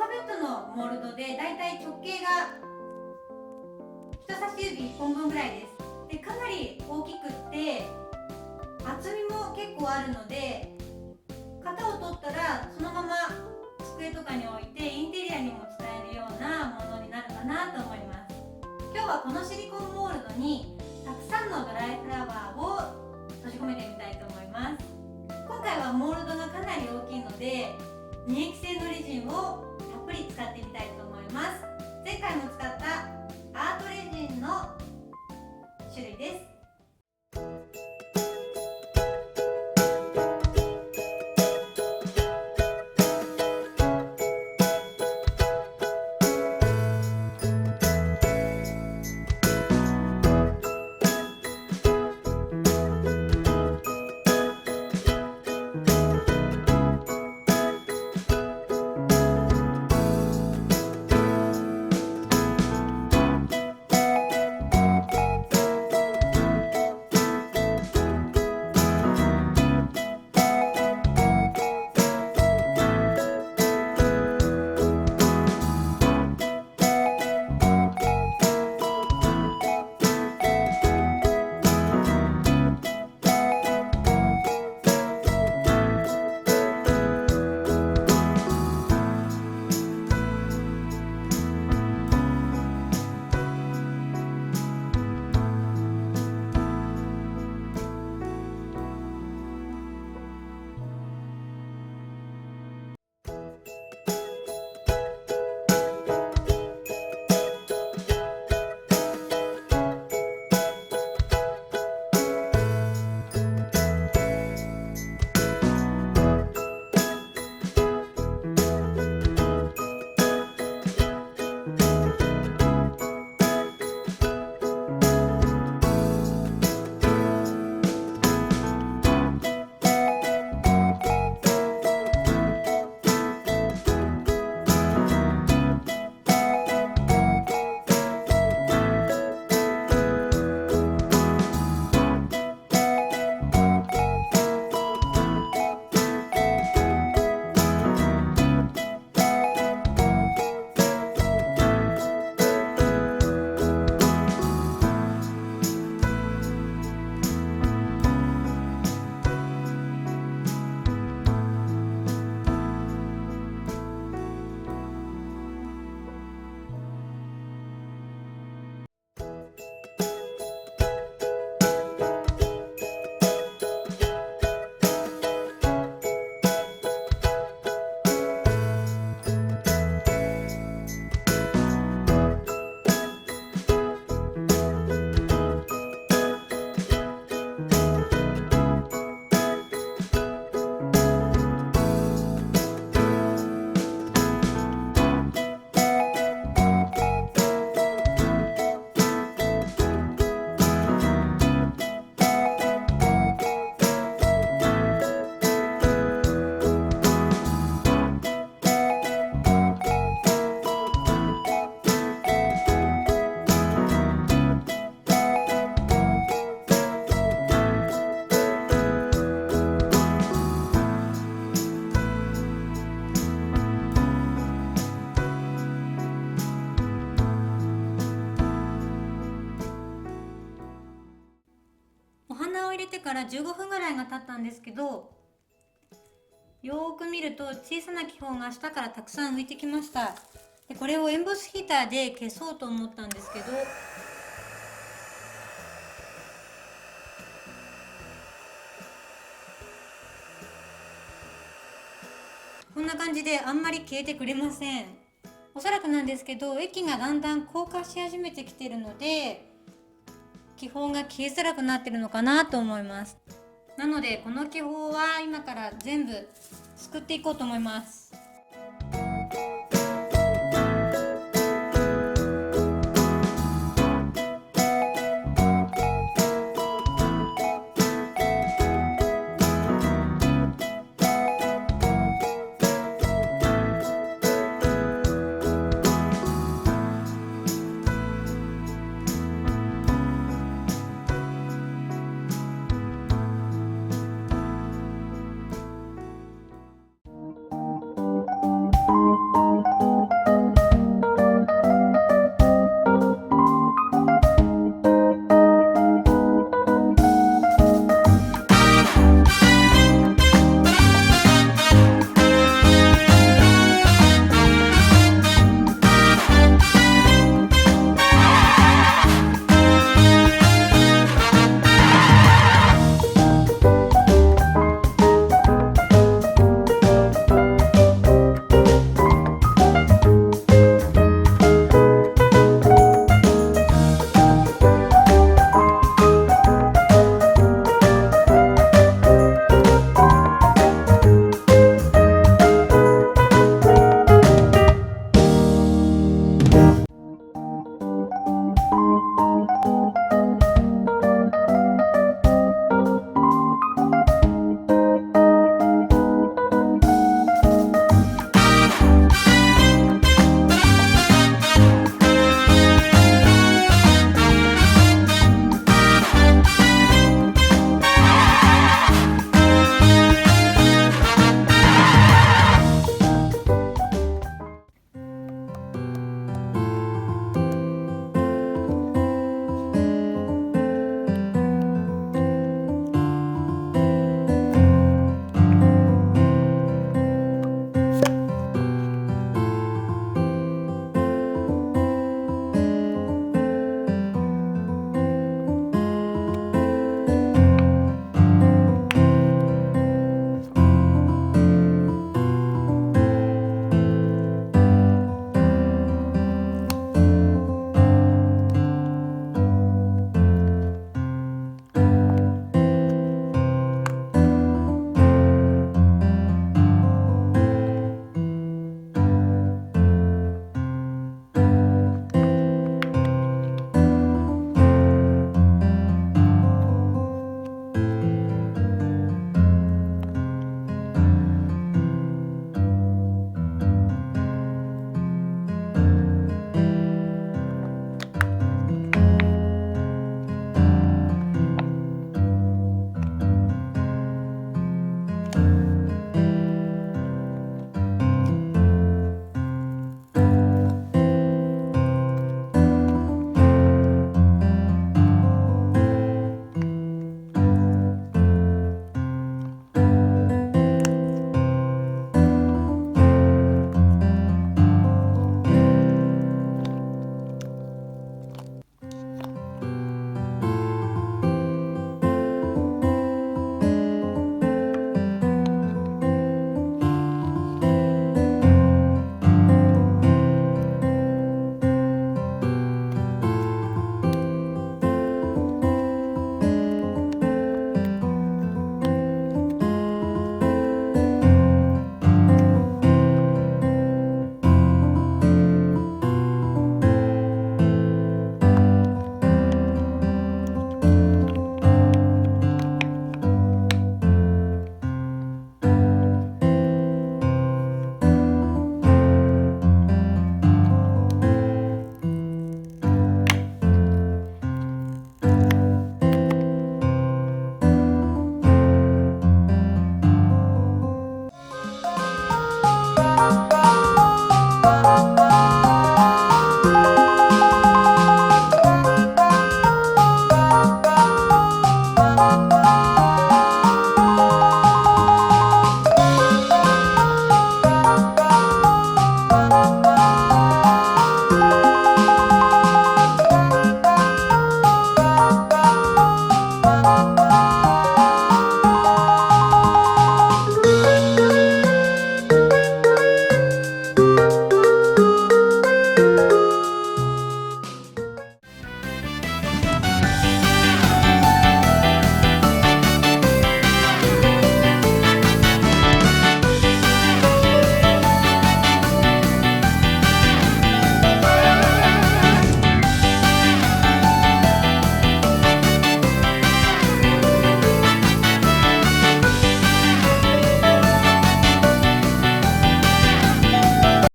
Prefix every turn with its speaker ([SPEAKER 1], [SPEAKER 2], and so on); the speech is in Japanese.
[SPEAKER 1] ァベットのモールドでだいたい直径が人差し指1本分ぐらいです。でかなり大きくって厚みも結構あるので、型を取ったらそのまま机とかに置いてインテリアにも使えるようなものになるかなと思います。今日はこのシリコンモールドにたくさんのドライフラワーを閉じ込めてみたいと思います。今回はモールドがかなり大きいので2液性のレジンをたっぷり使ってみたいと思います。前回も使ったアートレジンの種類です。入れてから15分ぐらいが経ったんですけど、よーく見ると小さな気泡が下からたくさん浮いてきました。でこれをエンボスヒーターで消そうと思ったんですけど、こんな感じであんまり消えてくれません。おそらくなんですけど、液がだんだん硬化し始めてきてるので気泡が消えづらくなってるのかなと思います。なのでこの気泡は今から全部すくっていこうと思います。